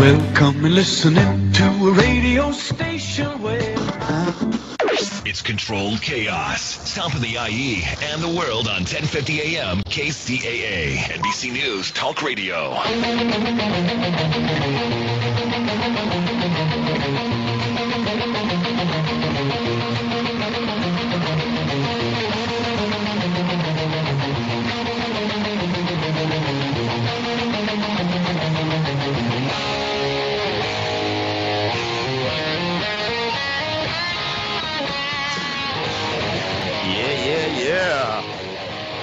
Welcome and listening to a radio station where it's controlled chaos, south of the IE and the world on 1050 AM KCAA, NBC News Talk Radio.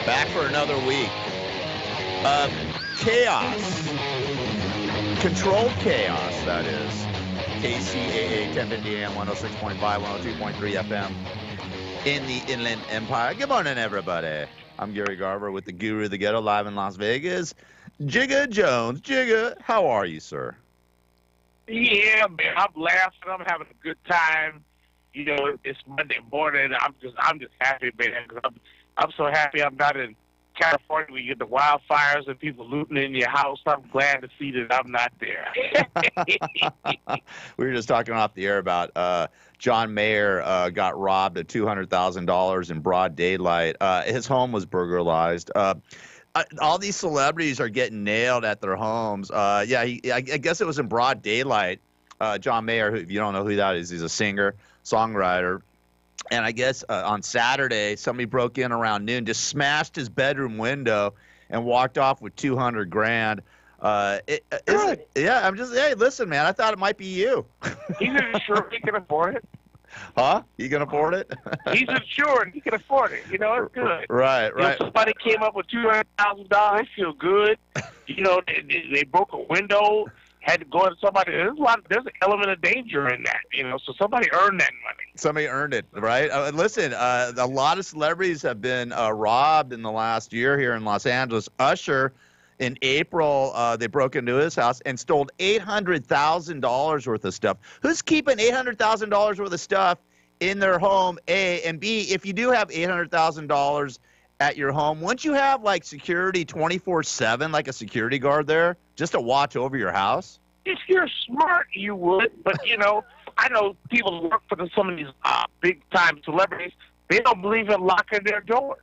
Back for another week of chaos. Controlled chaos, that is. KCAA 1050 AM, 106.5, 102.3 FM in the Inland Empire. Good morning, everybody. I'm Gary Garver with the Guru of the Ghetto, live in Las Vegas. Jigga Jones. Jigga, how are you, sir? Yeah, man, I'm laughing. I'm having a good time. You know, it's Monday morning. I'm just happy, man, because I'm so happy I'm not in California where you get the wildfires and people looting in your house. I'm glad to see that I'm not there. We were just talking off the air about John Mayer got robbed of $200,000 in broad daylight. His home was burglarized. All these celebrities are getting nailed at their homes. I guess it was in broad daylight. John Mayer, who, if you don't know who that is, he's a singer, songwriter. And I guess on Saturday, somebody broke in around noon, just smashed his bedroom window and walked off with $200,000. Hey, listen, man, I thought it might be you. He's insured. He can afford it. Huh? You can afford it? He's insured. He can afford it. You know, it's good. Right. You know, somebody came up with $200,000. They feel good. You know, they broke a window. Had to go to somebody. There's an element of danger in that, you know. So somebody earned that money. Somebody earned it, right? Listen, a lot of celebrities have been robbed in the last year here in Los Angeles. Usher, in April, they broke into his house and stole $800,000 worth of stuff. Who's keeping $800,000 worth of stuff in their home? A, and B, if you do have $800,000 at your home, wouldn't you have like security 24/7, like a security guard there, just to watch over your house? If you're smart, you would. But you know, I know people who work for some of these big time celebrities. They don't believe in locking their doors.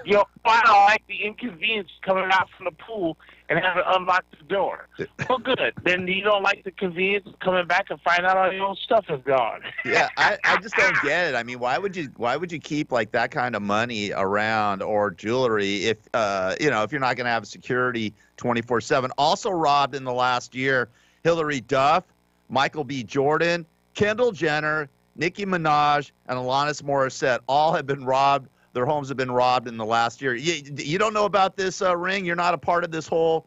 You know, I don't like the inconvenience coming out from the pool and having to unlock the door. Well, good. Then you don't like the convenience of coming back and find out all your own stuff is gone. Yeah, I just don't get it. I mean, why would you keep like that kind of money around or jewelry if if you're not going to have security 24/7? Also robbed in the last year, Hillary Duff, Michael B. Jordan, Kendall Jenner, Nicki Minaj, and Alanis Morissette all have been robbed. Their homes have been robbed in the last year. You don't know about this ring? You're not a part of this whole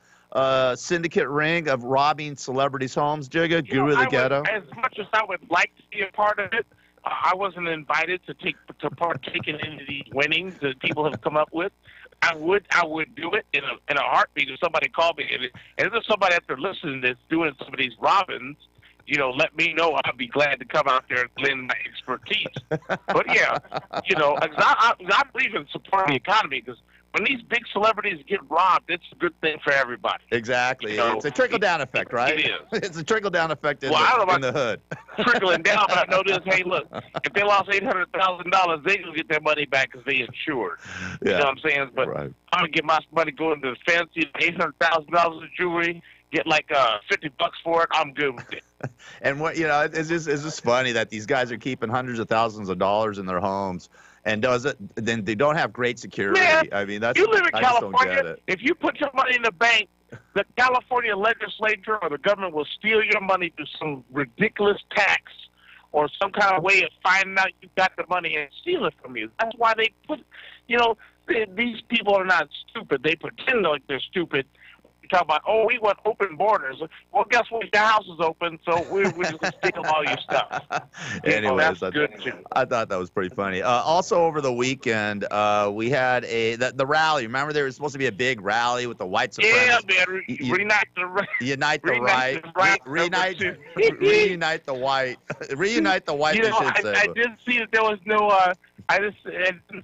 syndicate ring of robbing celebrities' homes, Jigga? Guru of the Ghetto? As much as I would like to be a part of it, I wasn't invited to partake in any of these winnings that people have come up with. I would do it in a heartbeat if somebody called me. And if there's somebody out there listening that's doing some of these robbings, you know, let me know. I'd be glad to come out there and lend my expertise. But yeah, you know, I believe in supporting the economy because when these big celebrities get robbed, it's a good thing for everybody. Exactly. You know, it's a trickle-down effect, right? It is. It's a trickle-down effect in the hood. Trickling down, but I know this. Hey, look, if they lost $800,000, they can get their money back because they insured. You know what I'm saying? But right. I'm going to get my money going to the fancy $800,000 of jewelry, get like $50 for it. I'm good with it. And what it's just funny that these guys are keeping hundreds of thousands of dollars in their homes, and then they don't have great security. Man, I mean, you live in I just don't get California. it. If you put your money in the bank, the California legislature or the government will steal your money through some ridiculous tax or some kind of way of finding out you got the money and steal it from you. That's why they put, these people are not stupid. They pretend like they're stupid. Talk about, we want open borders. Well, guess what? Your house is open, so we're just going to steal all your stuff. Anyways, that's good too. I thought that was pretty funny. Also, over the weekend, we had the rally. Remember, there was supposed to be a big rally with the white supremacists. Yeah, man. Reunite the right. Reunite the white. Reunite the white. I didn't see that there was no. I didn't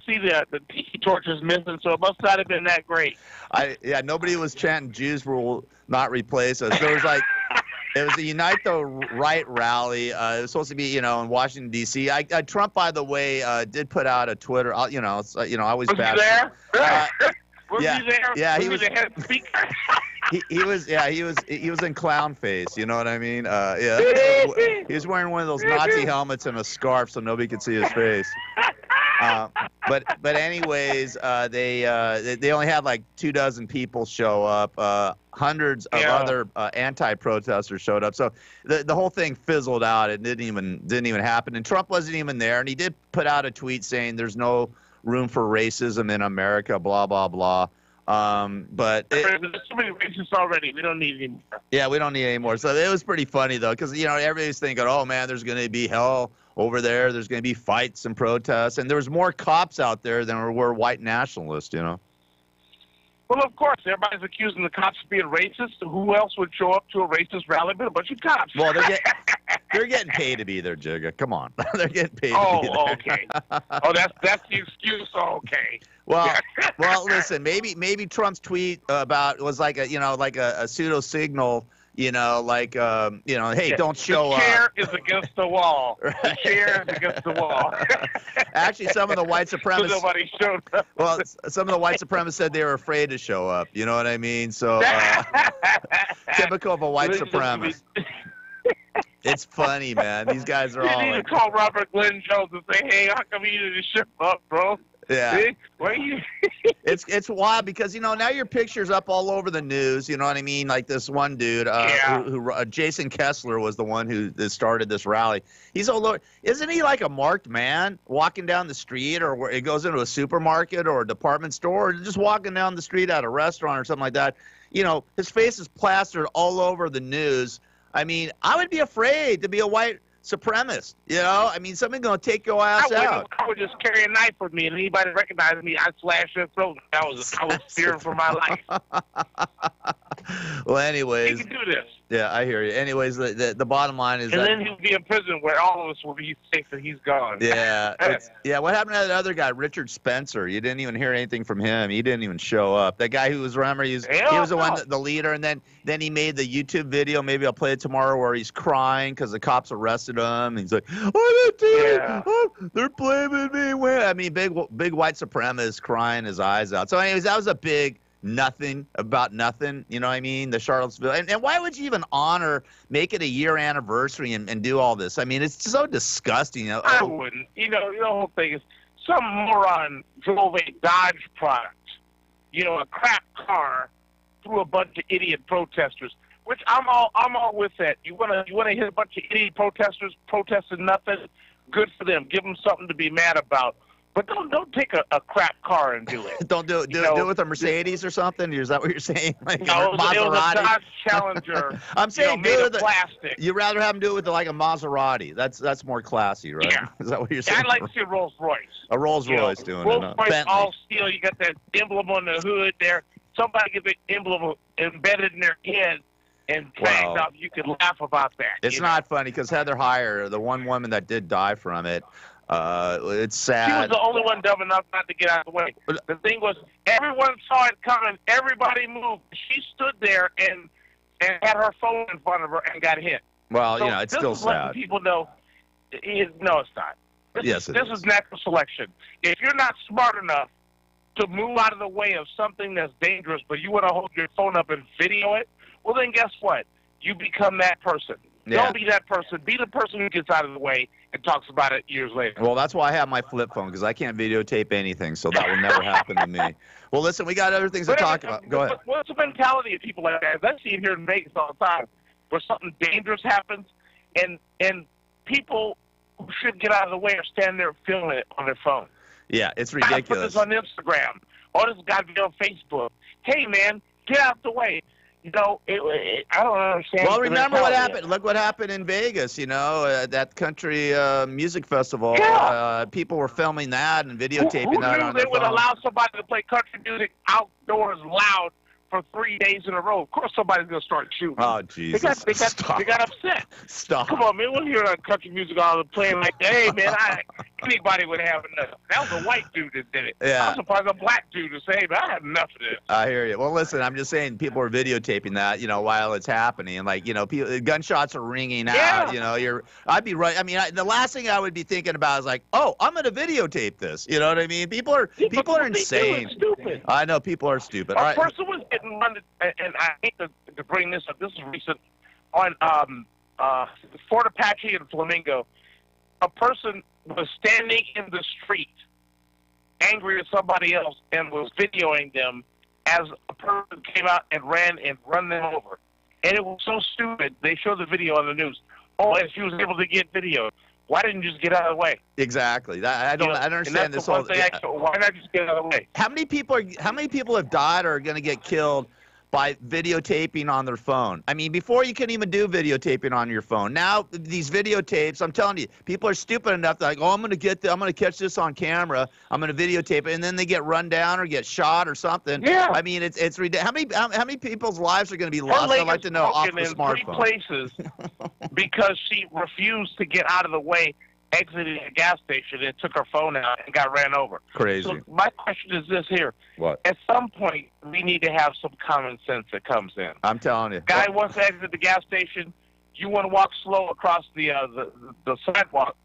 see the tiki torches missing, so it must not have been that great. Nobody was chanting "Jews will not replace us." There was like It was a Unite the Right rally. It was supposed to be, in Washington D.C. Trump, by the way, did put out a Twitter. I always Was bash. he there? Was yeah, he there? yeah, he was was- the head speaker. He was in clown face. You know what I mean? Yeah. He was wearing one of those Nazi helmets and a scarf, so nobody could see his face. But anyways, they only had like 24 people show up. Hundreds of other anti-protesters showed up. So the whole thing fizzled out. It didn't even happen. And Trump wasn't even there. And he did put out a tweet saying there's no room for racism in America. Blah blah blah. But There's too many racists already. We don't need any more. yeah, we don't need any more. So it was pretty funny though, because everybody's thinking, oh man, there's going to be hell over there. There's going to be fights and protests, and there was more cops out there than there were white nationalists. Well, of course, everybody's accusing the cops of being racist. Who else would show up to a racist rally but a bunch of cops? Well, they're getting paid to be there, Jigga. Come on, they're getting paid. Oh, to be there. okay. Oh, that's the excuse. Okay. Well, listen, maybe Trump's tweet was like a pseudo signal. Hey, don't show the up. chair is against the wall. The chair is against the wall. Actually, some of the white So supremacists. nobody showed up. Well, some of the white supremacists said they were afraid to show up. You know what I mean? So typical of a white supremacist. It's funny, man. These guys are You all need to like, call Robert Glenn Jones and say, "Hey, how come you didn't show up, bro? yeah. See? Why you?" It's wild because now your picture's up all over the news. You know what I mean? Like this one dude, who Jason Kessler was the one who started this rally. He's all over. Isn't he like a marked man walking down the street, or where it goes into a supermarket or a department store, or just walking down the street at a restaurant or something like that? His face is plastered all over the news. I mean, I would be afraid to be a white supremacist. I mean, somebody's gonna take your ass out. I would just carry a knife with me, and anybody recognized me, I'd slash their throat. I was fearing for my life. Well, He anyways, can do this, yeah, I hear you. Anyways, the bottom line is and that. then he'll be in prison where all of us will be safe that he's gone. Yeah, what happened to that other guy, Richard Spencer? You didn't even hear anything from him. He didn't even show up. That guy who was, remember, he was the one, the leader, and then he made the YouTube video. Maybe I'll play it tomorrow, where he's crying because the cops arrested him. And he's like, "Oh, they're blaming me." I mean, big white supremacist crying his eyes out. So, anyways, that was a big nothing about nothing. You know what I mean? The Charlottesville. And why would you even make it a year anniversary and do all this? I mean, it's so disgusting. I wouldn't. The whole thing is some moron drove a Dodge product, a crap car, through a bunch of idiot protesters. Which I'm all with that. You wanna hit a bunch of idiot protesters protesting nothing? Good for them. Give them something to be mad about. But don't take a crap car and do it. Don't do it. Do it with a Mercedes or something. Is that what you're saying? Like No, it was a Dodge Challenger. I'm saying made do of it plastic. You'd rather have them do it with like a Maserati. That's more classy, right? Yeah. Is that what you're saying? I'd like to see a Rolls Royce. A Rolls Royce doing Rolls it. Royce Bentley. all steel. You got that emblem on the hood there. Somebody get the emblem embedded in their head and tagged up. You could laugh about that. It's not funny because Heather Heyer, the one woman that did die from it, it's sad. She was the only one dumb enough not to get out of the way. The thing was, everyone saw it coming. Everybody moved. She stood there and had her phone in front of her and got hit. Well, So it's this still is letting sad. people know. No, it's not. Yes, it is. This is natural selection. If you're not smart enough to move out of the way of something that's dangerous, but you want to hold your phone up and video it, well, then guess what? You become that person. Yeah. Don't be that person. Be the person who gets out of the way and talks about it years later. Well, that's why I have my flip phone, because I can't videotape anything, so that will never happen to me. Well, listen, we got other things to talk about. Go ahead. What's the mentality of people like that? I see it here in Vegas all the time, where something dangerous happens, and people who should get out of the way are standing there filming it on their phone. Yeah, it's I put ridiculous. this on Instagram. Or this got to be on Facebook. Hey, man, get out the way. I don't understand. Well, the remember what mentality. happened. Look what happened in Vegas, that country music festival. Yeah. People were filming that and Who videotaping knew that on they their would phone. allow somebody to play country music outdoors loud for 3 days in a row. Of course, somebody's gonna start shooting. Oh, Jesus! They got upset. Stop! Come on, man. We'll hear that country music all playing like that. Hey, man, anybody would have enough. That was a white dude that did it. Yeah. I'm surprised a black dude to say, man, I had enough of this. I hear you. Well, listen, I'm just saying people are videotaping that, while it's happening. And, like, people, gunshots are ringing out. I'd be right. I mean, the last thing I would be thinking about is like, oh, I'm going to videotape this. You know what I mean? People are insane. Stupid. I know people are stupid. A person was getting run, and I hate to bring this up. This is recent on Fort Apache and Flamingo. A person was standing in the street, angry at somebody else, and was videoing them as a person came out and run them over. And it was so stupid. They showed the video on the news. Oh, and she was able to get video. Why didn't you just get out of the way? Exactly. I don't understand this whole. Why not just get out of the way? How many people have died or are going to get killed by videotaping on their phone? I mean, before you couldn't even do videotaping on your phone. Now these videotapes, I'm telling you, people are stupid enough to like, oh, I'm going to catch this on camera. I'm going to videotape it, and then they get run down or get shot or something. Yeah. I mean, it's ridiculous. How many people's lives are going to be lost? I'd like to know off the smartphone. 3 places because she refused to get out of the way, exited a gas station and took her phone out and got ran over. Crazy. So my question is this here. What? At some point, we need to have some common sense that comes in. I'm telling you. Guy wants to exit the gas station. You want to walk slow across the sidewalk.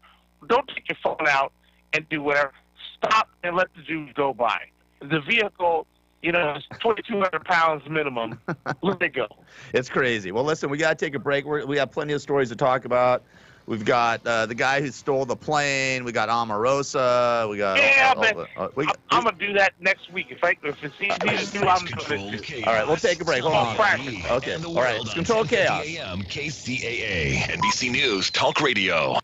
Don't take your phone out and do whatever. Stop and let the dude go by. The vehicle, is 2,200 pounds minimum. Let it go. It's crazy. Well, listen, we got to take a break. We got plenty of stories to talk about. We've got the guy who stole the plane. We got Omarosa. We got. Yeah, I'm gonna do that next week. If it's easy to do, I'm gonna do it. All right, we'll take a break. Hold on. Okay. All right. It's Control Chaos. KCAA, NBC News Talk Radio.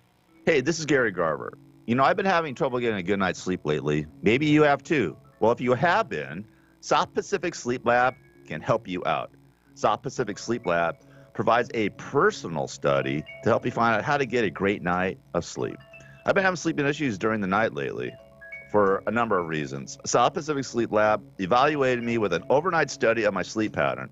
Hey, this is Gary Garver. I've been having trouble getting a good night's sleep lately. Maybe you have too. Well, if you have been, South Pacific Sleep Lab can help you out. South Pacific Sleep Lab provides a personal study to help you find out how to get a great night of sleep. I've been having sleeping issues during the night lately for a number of reasons. South Pacific Sleep Lab evaluated me with an overnight study of my sleep pattern.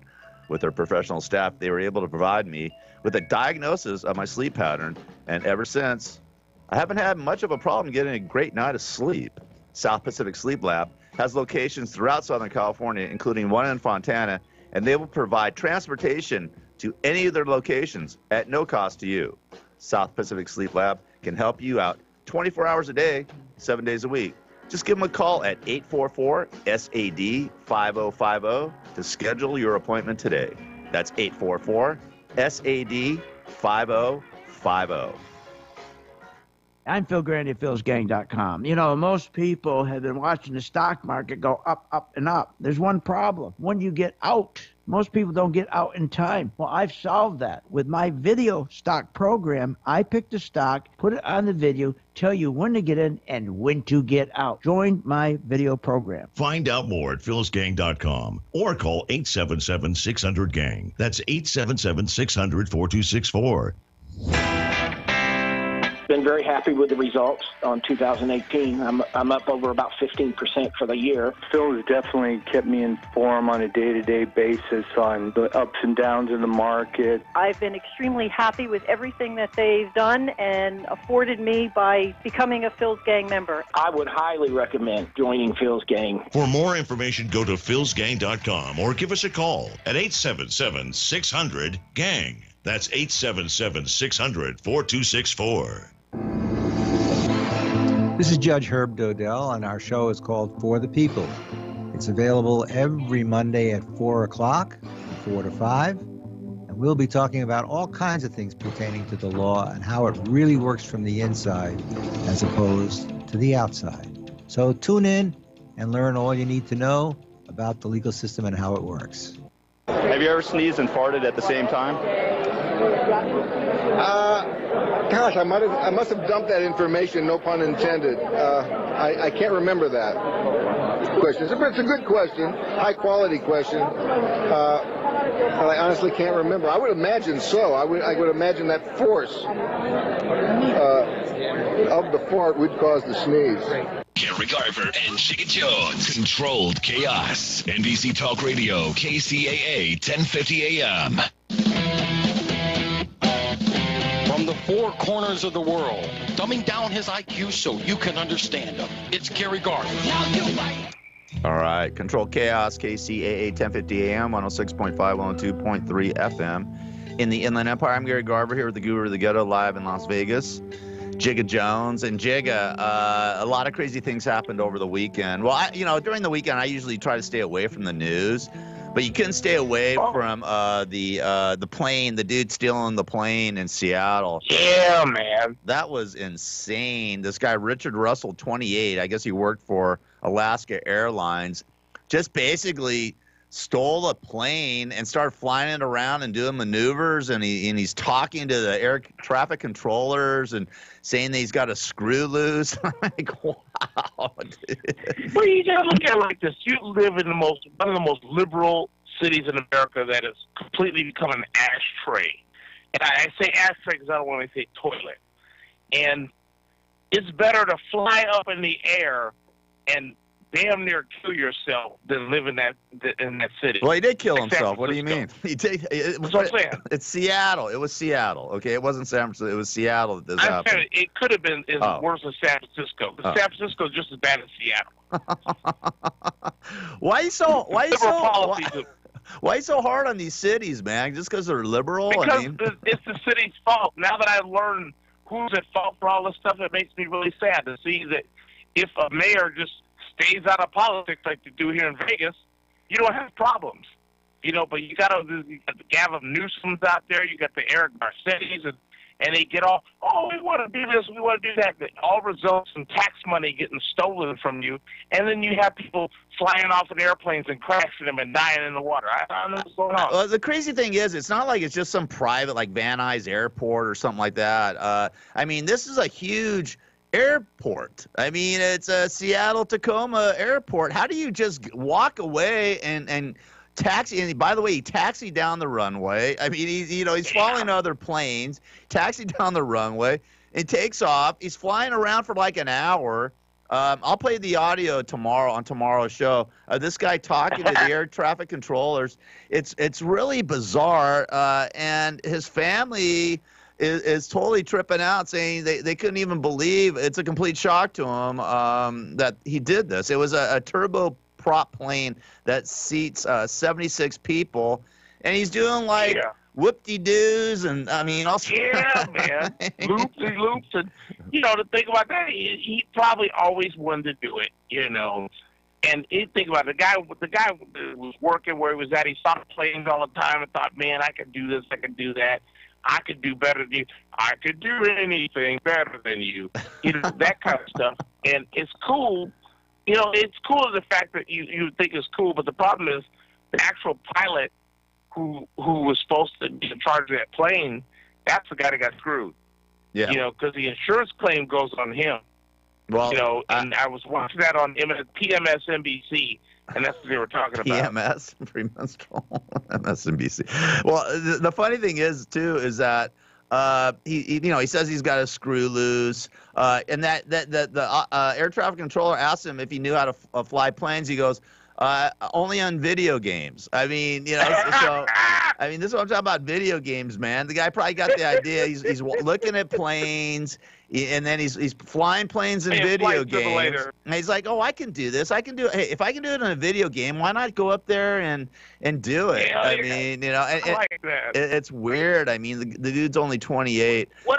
With their professional staff, they were able to provide me with a diagnosis of my sleep pattern, and ever since, I haven't had much of a problem getting a great night of sleep. South Pacific Sleep Lab has locations throughout Southern California, including one in Fontana, and they will provide transportation to any of their locations at no cost to you. South Pacific Sleep Lab can help you out 24 hours a day, 7 days a week. Just give them a call at 844-SAD-5050 to schedule your appointment today. That's 844-SAD-5050. I'm Phil Grandy at philsgang.com. Most people have been watching the stock market go up, up, and up. There's one problem. When you get out, most people don't get out in time. Well, I've solved that. With my video stock program, I pick the stock, put it on the video, tell you when to get in and when to get out. Join my video program. Find out more at philsgang.com or call 877-600-GANG. That's 877-600-4264. Been very happy with the results on 2018. I'm up over about 15% for the year. Phil has definitely kept me informed on a day-to-day basis on the ups and downs in the market. I've been extremely happy with everything that they've done and afforded me by becoming a Phil's Gang member. I would highly recommend joining Phil's Gang. For more information, go to philsgang.com or give us a call at 877-600-GANG. That's 877-600-4264. This is Judge Herb Dodell, and our show is called For the People. It's available every Monday at 4 o'clock, 4 to 5, and we'll be talking about all kinds of things pertaining to the law and how it really works from the inside as opposed to the outside. So tune in and learn all you need to know about the legal system and how it works. Have you ever sneezed and farted at the same time? Gosh, I must have dumped that information, no pun intended. I can't remember that question. It's a good question, high quality question. I honestly can't remember. I would imagine so. I would imagine that force of the fart would cause the sneeze. Gary Garver and Jigga Jones. Controlled Chaos. NBC Talk Radio, KCAA 1050 AM. From the four corners of the world, dumbing down his IQ so you can understand him. It's Gary Garver. All right. Control Chaos, KCAA 1050 AM, 106.5, 102.3 FM. In the Inland Empire, I'm Gary Garver here with the Guru of the Ghetto live in Las Vegas. Jigga Jones. And Jigga, a lot of crazy things happened over the weekend. Well, during the weekend, I usually try to stay away from the news. But you couldn't stay away from the plane, the dude stealing the plane in Seattle. Yeah, man. That was insane. This guy, Richard Russell, 28, I guess he worked for Alaska Airlines, just basically stole a plane and started flying it around and doing maneuvers, and he's talking to the air traffic controllers and saying that he's got a screw loose. I'm like, wow, dude. Well, you gotta look at it like this. You live in one of the most liberal cities in America that has completely become an ashtray. And I say ashtray because I don't want to say toilet. And it's better to fly up in the air and damn near kill yourself than live in that city. Well, he did kill himself. What do you mean? That's what I'm saying. It's Seattle. It was Seattle. Okay, it wasn't San Francisco. It was Seattle that this happened. It could have been worse than San Francisco. But San Francisco is just as bad as Seattle. Why so hard on these cities, man? Just because they're liberal? Because it's the city's fault. Now that I learned who's at fault for all this stuff, it makes me really sad to see that if a mayor just stays out of politics like they do here in Vegas, you don't have problems. But you got the Gavin Newsom's out there, you got the Eric Garcettis, and they get all, we want to do this, we want to do that. It all results in tax money getting stolen from you, and then you have people flying off in airplanes and crashing them and dying in the water. I don't know what's going on. Well, the crazy thing is, it's not like it's just some private, like Van Nuys Airport or something like that. This is a huge airport. It's a Seattle-Tacoma airport. How do you just walk away and taxi? And by the way, he taxied down the runway. He's following other planes, taxied down the runway, and takes off. He's flying around for like an hour. I'll play the audio tomorrow on tomorrow's show. This guy talking to the air traffic controllers. It's really bizarre, and his family is totally tripping out, saying they couldn't even believe. It's a complete shock to them that he did this. It was a turboprop plane that seats 76 people, and he's doing like whoop-de-doos and also man, loops, and to think about that, he probably always wanted to do it, And you think about it, the guy was working where he was at. He saw planes all the time and thought, man, I could do this, I could do that. I could do better than you. I could do anything better than you. That kind of stuff. And it's cool. It's cool the fact that you think it's cool, but the problem is the actual pilot who was supposed to be in charge of that plane, that's the guy that got screwed. Yeah. Because the insurance claim goes on him. Well, and I was watching that on PMS NBC. And that's what they were talking about. PMS, premenstrual, MSNBC. Well, the funny thing is, too, is that he says he's got a screw loose, and that the air traffic controller asked him if he knew how to fly planes. He goes, only on video games. So this is what I'm talking about, video games, man. The guy probably got the idea. He's looking at planes, and then he's flying planes in video games. And he's like, I can do this. I can do it. Hey, if I can do it in a video game, why not go up there and do it? It's weird. The dude's only 28. How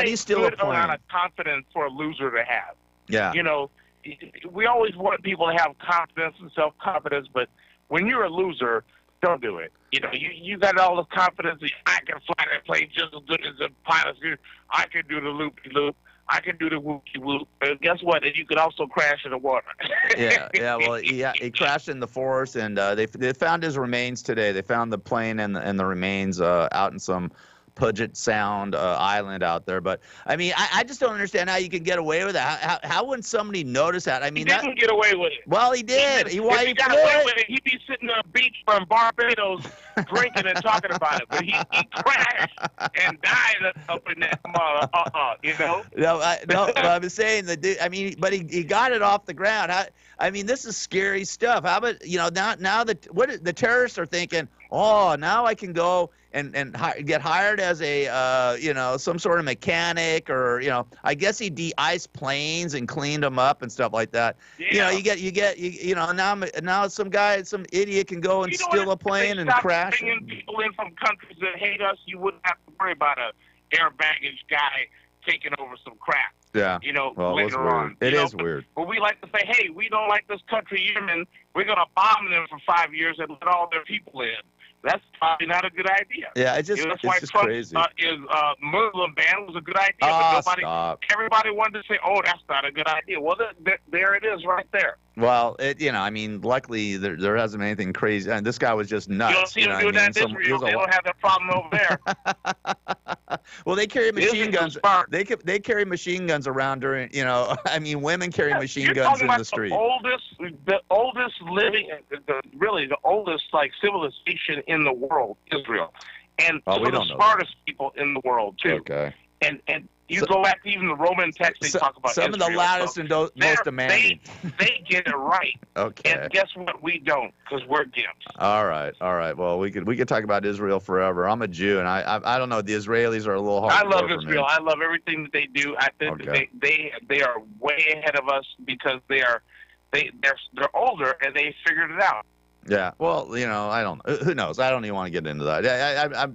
do you steal a plane? Amount of confidence for a loser to have. Yeah. We always want people to have confidence and self-confidence, but when you're a loser, don't do it. You got all the confidence that I can fly that plane just as good as the pilots do. I can do the loop-de-loop. I can do the whoop-de-whoop. And guess what? And you could also crash in the water. Well, he crashed in the forest, and they found his remains today. They found the plane and the remains out in some Puget Sound island out there. But I mean, I just don't understand how you can get away with that. How wouldn't somebody notice that? I mean, he didn't get away with it. Well, he did. If he got away with it, he'd be sitting on a beach from Barbados drinking and talking about it. But he crashed and died up in that you know? No, I was saying the dude. I mean, but he got it off the ground. I mean, this is scary stuff. How about now the terrorists are thinking, oh, now I can go and get hired as a some sort of mechanic, or I guess he de-iced planes and cleaned them up and stuff like that. Yeah. Now some idiot can go and steal a plane and crash. Bringing people in from countries that hate us, you wouldn't have to worry about a air baggage guy taking over some crap. Yeah. Well, later on. It is weird. But we like to say, hey, we don't like this country you're in. We're going to bomb them for 5 years and let all their people in. That's probably not a good idea. Yeah, it's just Trump, crazy. His Muslim ban was a good idea, but everybody wanted to say, oh, that's not a good idea. Well, there it is right there. Well, I mean, luckily there hasn't been anything crazy. And this guy was just nuts. You don't see him doing that in Israel. They don't have that problem over there. Well, they carry machine guns. They carry machine guns around during, I mean, women carry machine guns in the street. The oldest living, really the oldest civilization in the world, Israel, and some of the smartest people in the world too. Okay. And you go back to even the Roman text, they talk about some Israel. of the loudest and most demanding. They get it right. Okay. And guess what? We don't, because we're gimps. All right. Well, we could talk about Israel forever. I'm a Jew, and I don't know. The Israelis are a little hard. I love Israel. I love everything that they do. I think they are way ahead of us because they're older and they figured it out. Yeah, well, I don't know. Who knows? I don't even want to get into that.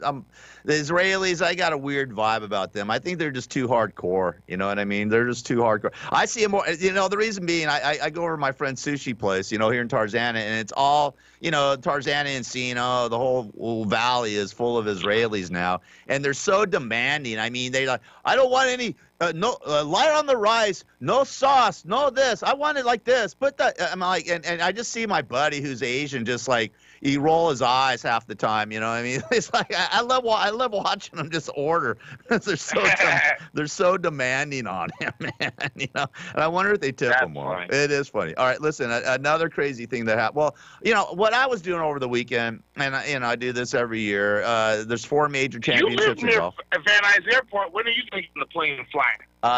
I'm the Israelis, I got a weird vibe about them. I think they're just too hardcore. You know what I mean? They're just too hardcore. I see them more, the reason being, I go over to my friend's sushi place, here in Tarzana, and it's all, Tarzana, Encino, the whole valley is full of Israelis now, and they're so demanding. I mean, I don't want any, light on the rice, no sauce, no this. I want it like this. Put that. I'm like, and I just see my buddy who's Asian, just like he roll his eyes half the time. You know what I mean? It's like I love watching them just order because they're so demanding on him, man. And I wonder if they tip him more. Funny. It is funny. All right, listen. Another crazy thing that happened. Well, what I was doing over the weekend, and I do this every year. There's 4 major championships in golf. You live near Van Nuys Airport. When are you going to get in the plane and fly?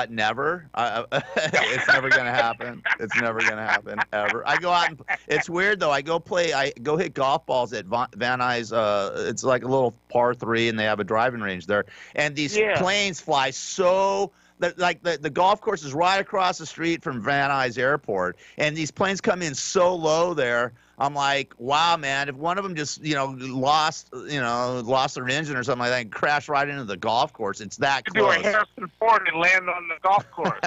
Never. It's never gonna happen. It's never gonna happen ever. I go out and it's weird though. I go hit golf balls at Van Nuys. It's like a little par 3, and they have a driving range there. And these planes fly so. The golf course is right across the street from Van Nuys Airport, and these planes come in so low there. I'm like, wow, man! If one of them just lost their engine or something like that and crashed right into the golf course, it's that close. Do a Harrison Ford and land on the golf course.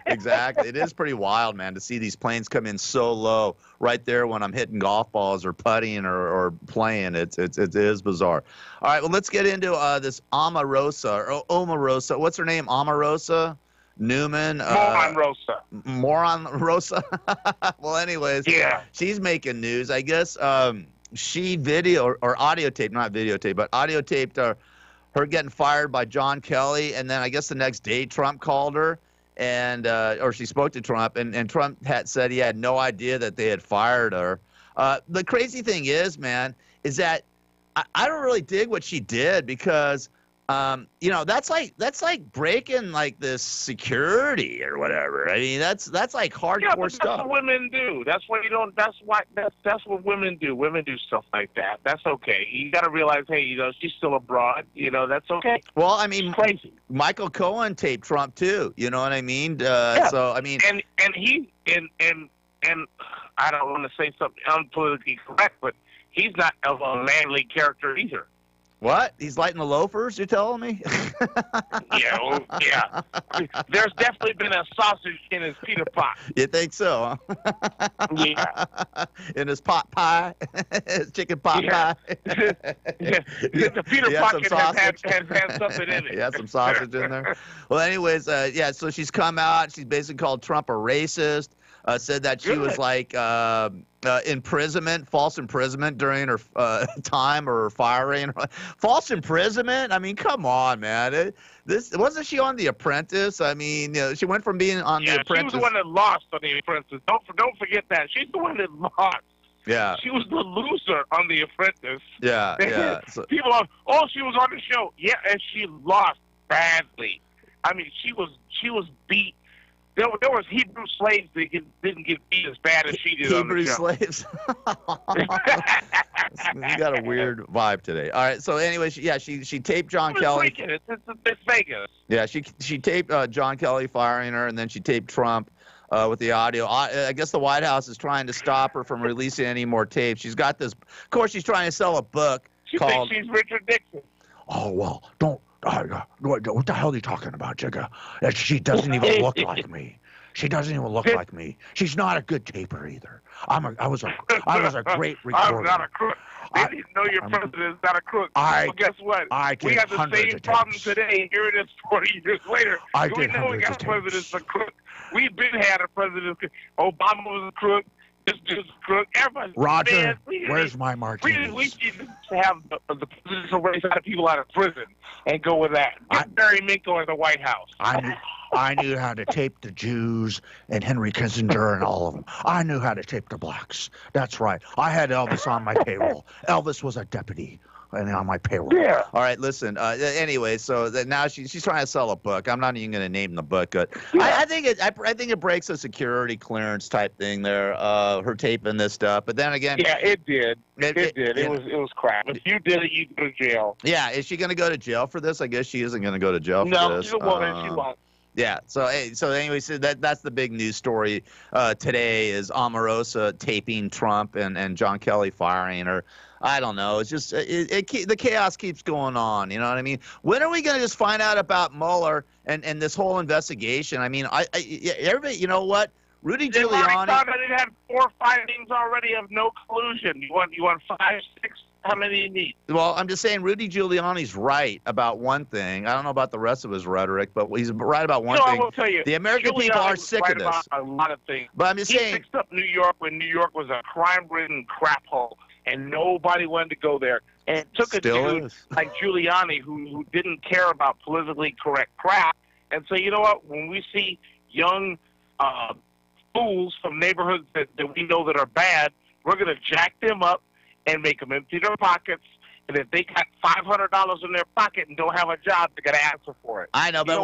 Exactly. It is pretty wild, man, to see these planes come in so low right there when I'm hitting golf balls or putting or playing. It is bizarre. All right, well, let's get into this Omarosa. What's her name? Omarosa Newman. Moron Rosa. Well, anyways, she's making news. I guess she audio taped her getting fired by John Kelly, and then I guess the next day Trump called her. And or she spoke to Trump, and Trump had said he had no idea that they had fired her. The crazy thing is, man, is that I don't really dig what she did because, that's like breaking like this security or whatever. I mean, that's like hardcore stuff. That's what women do. That's what That's what women do. Women do stuff like that. That's okay. You got to realize, hey, she's still abroad. That's okay. Well, I mean, crazy. Michael Cohen taped Trump too. You know what I mean? So I mean, and I don't want to say something unpolitically correct, but he's not of a manly character either. What? He's lighting the loafers, you're telling me? Yeah. There's definitely been a sausage in his Peter pot. You think so, huh? Yeah. In his pot pie? His chicken pot pie? The Peter pot had something in it. Yeah, some sausage in there. Well, anyways, so she's come out. She's basically called Trump a racist. said that she was like imprisonment, false imprisonment during her time or her firing. False imprisonment? I mean, come on, man. This wasn't she on The Apprentice? I mean, she went from being on The Apprentice. She was the one that lost on The Apprentice. Don't forget that. She's the one that lost. Yeah. She was the loser on The Apprentice. Yeah, yeah. So, people are, she was on the show. Yeah, and she lost badly. I mean, she was beat. There was Hebrew slaves that didn't get beat as bad as she did on the show. Hebrew slaves. You got a weird vibe today. All right. So anyway, she taped John Kelly. It's Vegas. Yeah, she taped John Kelly firing her, and then she taped Trump with the audio. I guess the White House is trying to stop her from releasing any more tapes. She's got this. Of course, she's trying to sell a book called. Thinks she's Richard Nixon. Oh well, don't. What the hell are you talking about, Jigga? She doesn't even look like me. She doesn't even look like me. She's not a good taper either. I was a great recorder. I'm not a crook. They didn't know your president is not a crook. Well, guess what? We got the same problem today. Here it is 40 years later. We know we got presidents a crook. We've been had a president. Obama was a crook. This dude's a crook. Everybody. Roger, where's my martinis? We need to have the presidential race out of people out of prison and go with that. Get Barry Minko in the White House. I knew how to tape the Jews and Henry Kissinger and all of them. I knew how to tape the blacks. That's right. I had Elvis on my payroll. Elvis was a deputy and on my payroll. Yeah. All right, listen. Anyway, so now she's trying to sell a book. I'm not even going to name the book. But I think it breaks a security clearance type thing there. Her taping this stuff. But then again. Yeah, it did. It did. It was crap. If you did it, you'd go to jail. Yeah. Is she going to go to jail for this? I guess she isn't going to go to jail for this. No, she's a woman. She won't. Yeah. So anyway, that's the big news story today is Omarosa taping Trump and John Kelly firing her. I don't know. It's just the chaos keeps going on. You know what I mean? When are we going to just find out about Mueller and this whole investigation? I mean, everybody. You know what? Rudy Giuliani. It had 4 findings already of no collusion. You want 5, 6? How many do you need? Well, I'm just saying Rudy Giuliani's right about one thing. I don't know about the rest of his rhetoric, but he's right about one thing. I will tell you, the American people are sick of this. About a lot of things. But I'm just saying. He fixed up New York when New York was a crime-ridden crap hole, and nobody wanted to go there. And it took a dude like Giuliani who didn't care about politically correct crap and say, you know what, when we see young fools from neighborhoods that we know that are bad, we're going to jack them up and make them empty their pockets. And if they got $500 in their pocket and don't have a job, they're going to answer for it. I know, but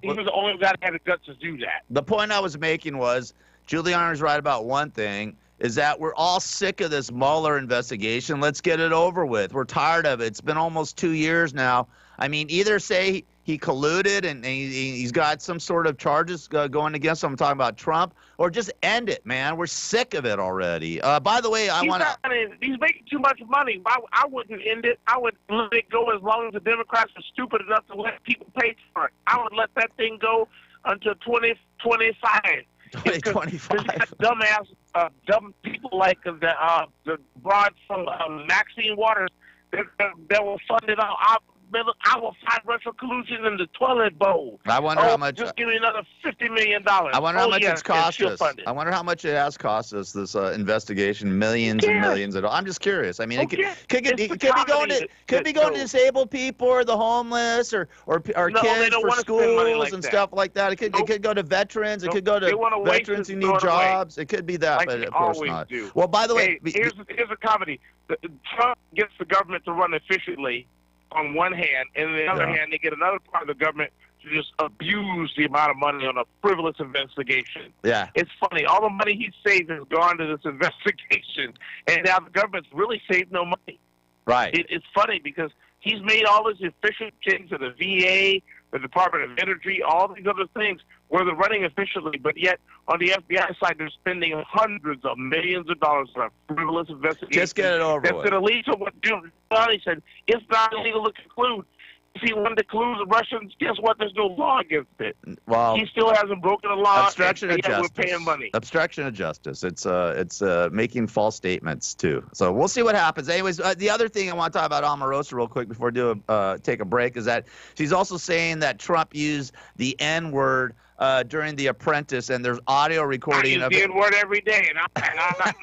he was the only guy that had the guts to do that. The point I was making was Giuliani's right about one thing, is that we're all sick of this Mueller investigation. Let's get it over with. We're tired of it. It's been almost 2 years now. I mean, either say he colluded and he's got some sort of charges going against him. I'm talking about Trump, or just end it, man. We're sick of it already. By the way, he's making too much money. I wouldn't end it. I would let it go as long as the Democrats are stupid enough to let people pay for it. I would let that thing go until 2025. 2025. Dumb people like the broad from Maxine Waters that will fund it all. I will find Russian collusion in the toilet bowl. I wonder how much. Just give me another $50 million. I wonder how much it's cost us. I wonder how much it has cost us, this investigation, millions and millions of dollars. I'm just curious. I mean, it could be going to disabled people or the homeless or kids for schools and stuff like that. It could go to veterans. It could go to veterans who need jobs. It could be that, but of course not. Well, by the way, here's a comedy. Trump gets the government to run efficiently on one hand, and on the other hand, they get another part of the government to just abuse the amount of money on a frivolous investigation. Yeah. It's funny. All the money he saved has gone to this investigation, and now the government's really saved no money. Right. It's funny because he's made all these efficient things to the VA, the Department of Energy, all these other things where they're running efficiently, but yet on the FBI side, they're spending hundreds of millions of dollars on a frivolous investigation. Just get it over with. That's going to lead to what Giuliani said. It's not illegal to collude. If he wanted to collude the Russians, guess what? There's no law against it. Well, he still hasn't broken the law. Obstruction of justice. We're paying money. Obstruction of justice. It's making false statements too. So we'll see what happens. Anyways, the other thing I want to talk about Omarosa real quick before we take a break is that she's also saying that Trump used the N-word during The Apprentice, and there's audio recording I of use it. the N-word every day, and I'm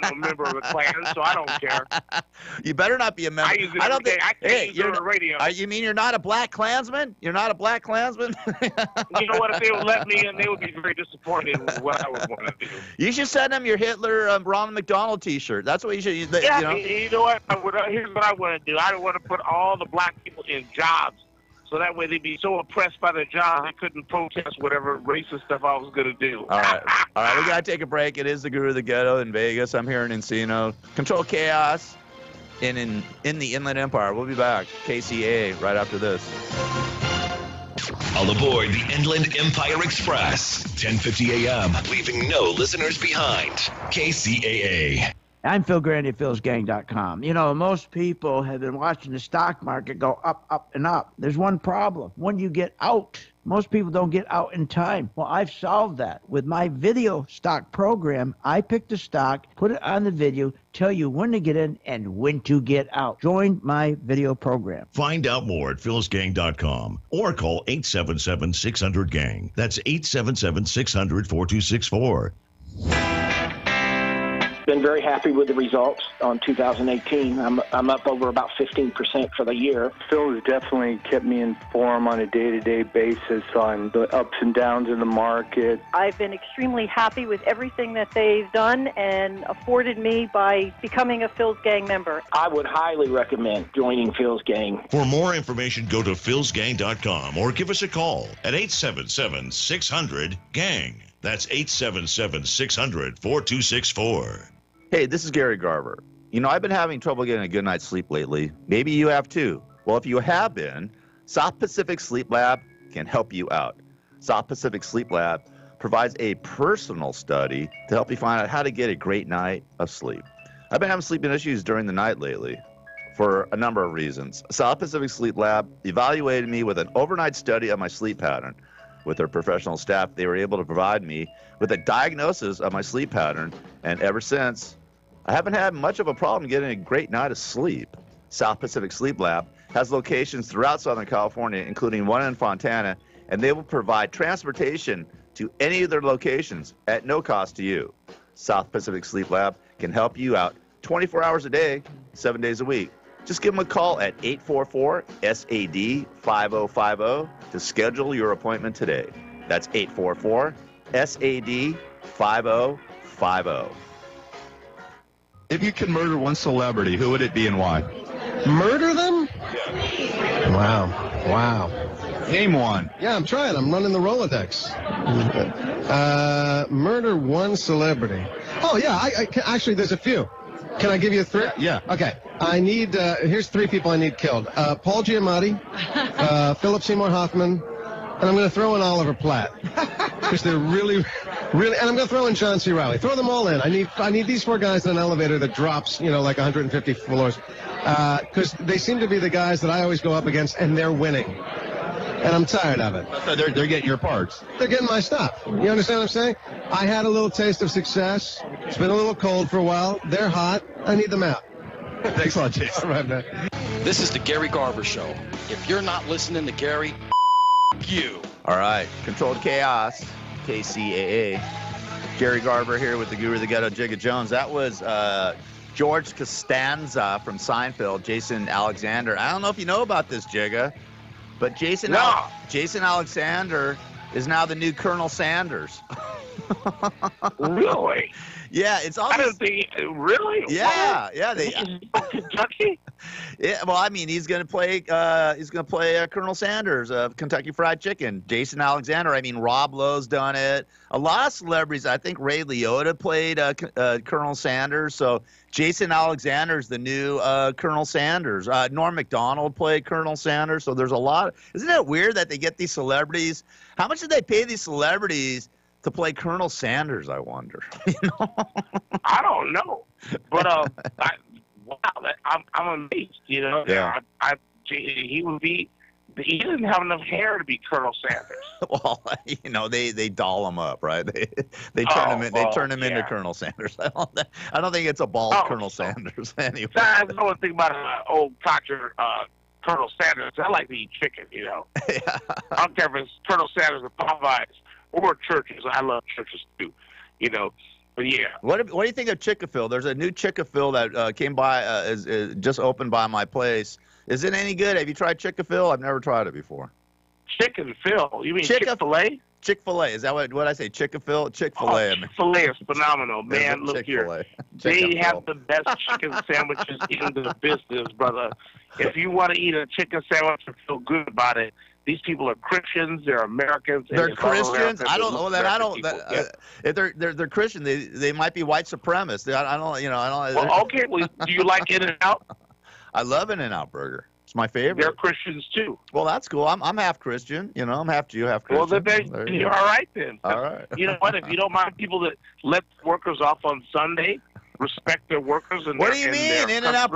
not a member of the Klan, so I don't care. You better not be a member. I use it every day. I can't use it on the radio. You mean you're not a black Klansman? You're not a black Klansman? You know what? If they would let me in, they would be very disappointed in what I would want to do. You should send them your Hitler Ronald McDonald T-shirt. That's what you should. Yeah, you know? you know what? Here's what I want to do. I want to put all the black people in jobs, so that way they'd be so oppressed by their job they couldn't protest whatever racist stuff I was going to do. All right, we gotta take a break. It is the Guru of the Ghetto in Vegas. I'm here in Encino. Control Chaos in the Inland Empire. We'll be back. KCAA right after this. All aboard the Inland Empire Express. 10:50 a.m. Leaving no listeners behind. KCAA. I'm Phil Grandy at philsgang.com. You know, most people have been watching the stock market go up, up, and up. There's one problem. When you get out, most people don't get out in time. Well, I've solved that. With my video stock program, I pick the stock, put it on the video, tell you when to get in and when to get out. Join my video program. Find out more at philsgang.com or call 877-600-GANG. That's 877-600-4264. Been very happy with the results on 2018. I'm up over about 15% for the year. Phil has definitely kept me informed on a day-to-day basis on the ups and downs in the market. I've been extremely happy with everything that they've done and afforded me by becoming a Phil's Gang member. I would highly recommend joining Phil's Gang. For more information, go to philsgang.com or give us a call at 877-600-GANG. That's 877-600-4264. Hey, this is Gary Garver. You know, I've been having trouble getting a good night's sleep lately. Maybe you have too. Well, if you have been, South Pacific Sleep Lab can help you out. South Pacific Sleep Lab provides a personal study to help you find out how to get a great night of sleep. I've been having sleeping issues during the night lately for a number of reasons. South Pacific Sleep Lab evaluated me with an overnight study of my sleep pattern. With their professional staff, they were able to provide me with a diagnosis of my sleep pattern, and ever since, I haven't had much of a problem getting a great night of sleep. South Pacific Sleep Lab has locations throughout Southern California, including one in Fontana, and they will provide transportation to any of their locations at no cost to you. South Pacific Sleep Lab can help you out 24 hours a day, 7 days a week. Just give them a call at 844-SAD-5050 to schedule your appointment today. That's 844-SAD-5050. If you could murder one celebrity, who would it be and why? Murder them? Wow. Name one. Yeah, I'm trying. I'm running the Rolodex. Murder one celebrity. Oh, yeah. Actually, there's a few. Can I give you three? Yeah. Okay. I need, here's three people I need killed. Paul Giamatti, Philip Seymour Hoffman, and I'm going to throw in Oliver Platt. Because they're really, and I'm going to throw in John C. Reilly. Throw them all in. I need these four guys in an elevator that drops, like 150 floors. Because they seem to be the guys that I always go up against, and they're winning. And I'm tired of it. So they're getting your parts. They're getting my stuff. You understand what I'm saying? I had a little taste of success. It's been a little cold for a while. They're hot. I need them out. Thanks a lot, Jason. All right, man. This is the Gary Garver Show. If you're not listening to Gary, you. All right, Controlled Chaos, KCAA. Gary Garver here with the Guru of the Ghetto, Jigga Jones. That was George Costanza from Seinfeld, Jason Alexander. I don't know if you know about this, Jigga, but Jason Alexander is now the new Colonel Sanders. Really? Yeah, it's all. I don't think. Really? Yeah, yeah. He's from Kentucky. Yeah, well, I mean, he's gonna play Colonel Sanders of Kentucky Fried Chicken. Jason Alexander. I mean, Rob Lowe's done it. A lot of celebrities. I think Ray Liotta played Colonel Sanders. So Jason Alexander's the new Colonel Sanders. Norm Macdonald played Colonel Sanders. So there's a lot. Isn't it weird that they get these celebrities? How much did they pay these celebrities to play Colonel Sanders, I wonder? I don't know, but I'm amazed. Yeah. He would be. He doesn't have enough hair to be Colonel Sanders. Well, they doll him up, right? They turn him into Colonel Sanders. I don't think it's a bald Colonel Sanders anyway. I don't think about old Proctor. Colonel Sanders. I like to eat chicken, Yeah. I don't care if it's Colonel Sanders or Popeyes. or churches. I love churches too, you know. But yeah. What do you think of Chick-fil-A? There's a new Chick-fil-A that came by, is just opened by my place. Is it any good? Have you tried Chick-fil-A? I've never tried it before. Chick-fil-A? You mean Chick-fil-A? Chick-fil-A. Is that what I say? Chick-fil-A? Chick-fil-A. Oh, Chick-fil-A is phenomenal, man. Look here. They have the best chicken sandwiches in the business, brother. If you want to eat a chicken sandwich and feel good about it, these people are Christians. They're Americans. They're Christians. I don't know that. I don't. If they're Christian, they might be white supremacists. I don't. You know. I don't. Well, okay. Well, do you like In-N-Out? I love In-N-Out Burger. It's my favorite. They're Christians too. Well, that's cool. I'm half Christian. You know, I'm half Jew, half Christian. Well, then you're all right then. All right. You know what? If you don't mind people that let workers off on Sunday, respect their workers. And what do you mean? In-N-Out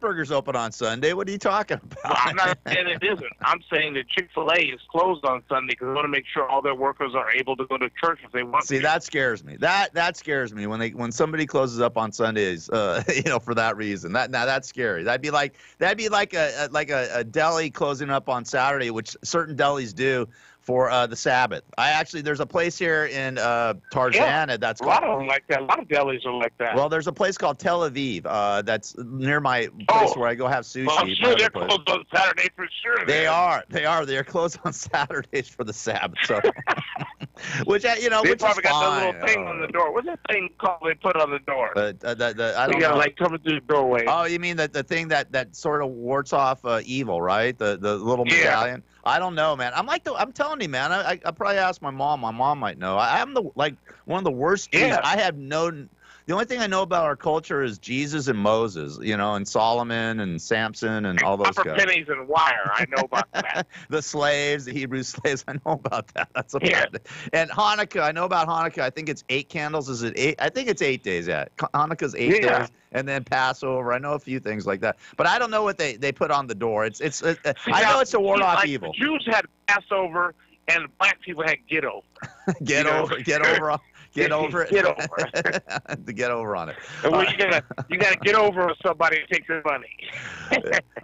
Burger's open on Sunday. What are you talking about? Well, I'm not saying it isn't. I'm saying that Chick-fil-A is closed on Sunday because they want to make sure all their workers are able to go to church if they want to. See, that scares me. That scares me when somebody closes up on Sundays. You know, for that reason. That's scary. That'd be like a deli closing up on Saturday, which certain delis do for the Sabbath. There's a place here in Tarzana that's called. A lot of them like that. A lot of delis are like that. Well, there's a place called Tel Aviv that's near my place where I go have sushi. Well, I'm sure they're closed on Saturday for sure. They are. They're closed on Saturdays for the Sabbath. So, which you know, they which probably is got fine. that little thing on the door. What's that thing called they put on the door? I don't you know. got like coming through the doorway. Oh, you mean the thing that sort of wards off evil, right? The little medallion. I don't know, man. I'm telling you, man. I probably asked my mom. My mom might know. I'm one of the worst. Yeah. I have no. The only thing I know about our culture is Jesus and Moses, you know, and Solomon and Samson and all those Copper guys. pennies and wire. I know about that. The slaves, the Hebrew slaves. I know about that. That's about it. And Hanukkah. I know about Hanukkah. I think it's 8 candles. Is it 8? I think it's 8 days. Yeah. Hanukkah's 8 days. And then Passover. I know a few things like that, but I don't know what they put on the door. I know it's to ward off evil. The Jews had Passover, and the black people had Ghetto. Get over it. Get over it. To get over on it. Well, you gotta get over with somebody and take their money.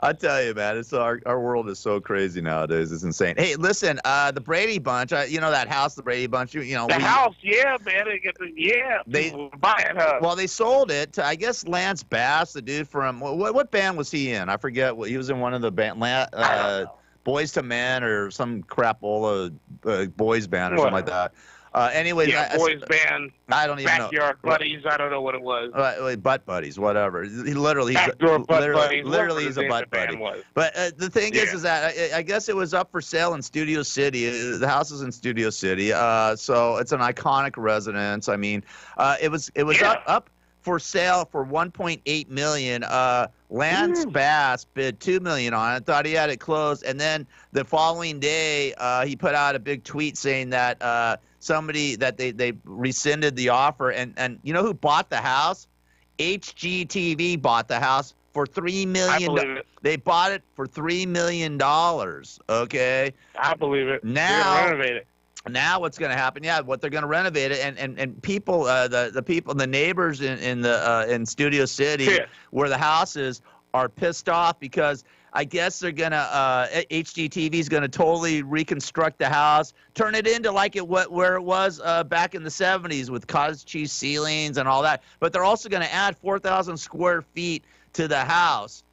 I tell you, man, it's our world is so crazy nowadays. It's insane. Hey, listen, the Brady Bunch. You know that house, the Brady Bunch. You know the house, yeah, man. They buy it. Huh? Well, they sold it to, I guess, Lance Bass, the dude from what band was he in? I forget. He was in one of the band. Boys to Men or some crapola boys band or something like that. Anyways, boys band. I don't even know. Backyard buddies. I don't know what it was. Butt buddies, whatever. He's a butt buddy. But the thing is that I guess it was up for sale in Studio City. The house is in Studio City, so it's an iconic residence. I mean, it was up for sale for $1.8 million. Lance Bass bid $2 million on it. Thought he had it closed, and then the following day, he put out a big tweet saying that they rescinded the offer. And you know who bought the house? HGTV bought the house for $3 million. I believe it. They bought it for $3 million. Okay. I believe it. Now they're gonna renovate it. Now what's going to happen? Yeah, what they're going to renovate it, and people, the people, the neighbors in Studio City where the house is are pissed off because I guess they're gonna HGTV is gonna totally reconstruct the house, turn it into like where it was back in the 70s with cottage cheese ceilings and all that. But they're also gonna add 4,000 square feet to the house.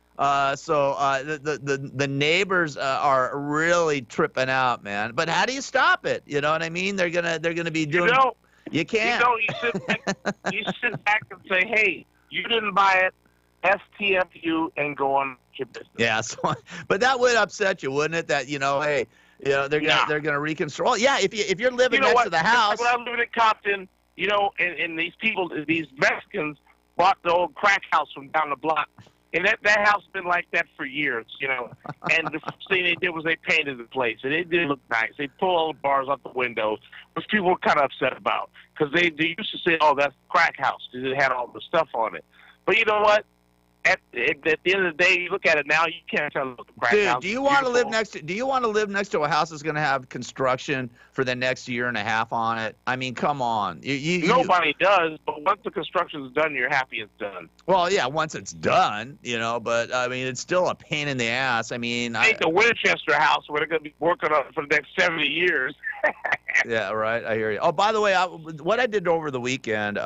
So the neighbors are really tripping out, man. But how do you stop it? You know what I mean? They're gonna be doing. You can't. You sit back and say, "Hey, you didn't buy it. STFU," and go on your business. Yeah, but that would upset you, wouldn't it? That hey, they're gonna reconstruct. Well, yeah, if you're living next to the house. When I was living in Compton, and these Mexicans bought the old crack house from down the block. And that house has been like that for years, And the first thing they did was they painted the place, and it didn't look nice. They pulled all the bars out the windows, which people were kind of upset about because they used to say, "Oh, that's crack house," because it had all the stuff on it. But you know what? at the end of the day, you look at it now, you can't tell the crack Dude, house do is you want to live beautiful. next to? Do you want to live next to a house that's going to have construction for the next year and a half on it? I mean, come on. Nobody does, but once the construction's done, you're happy it's done. Well, yeah, once it's done, but I mean, it's still a pain in the ass. I mean, Take the Winchester house where they're going to be working on it for the next 70 years. yeah, right. I hear you. Oh, by the way, what I did over the weekend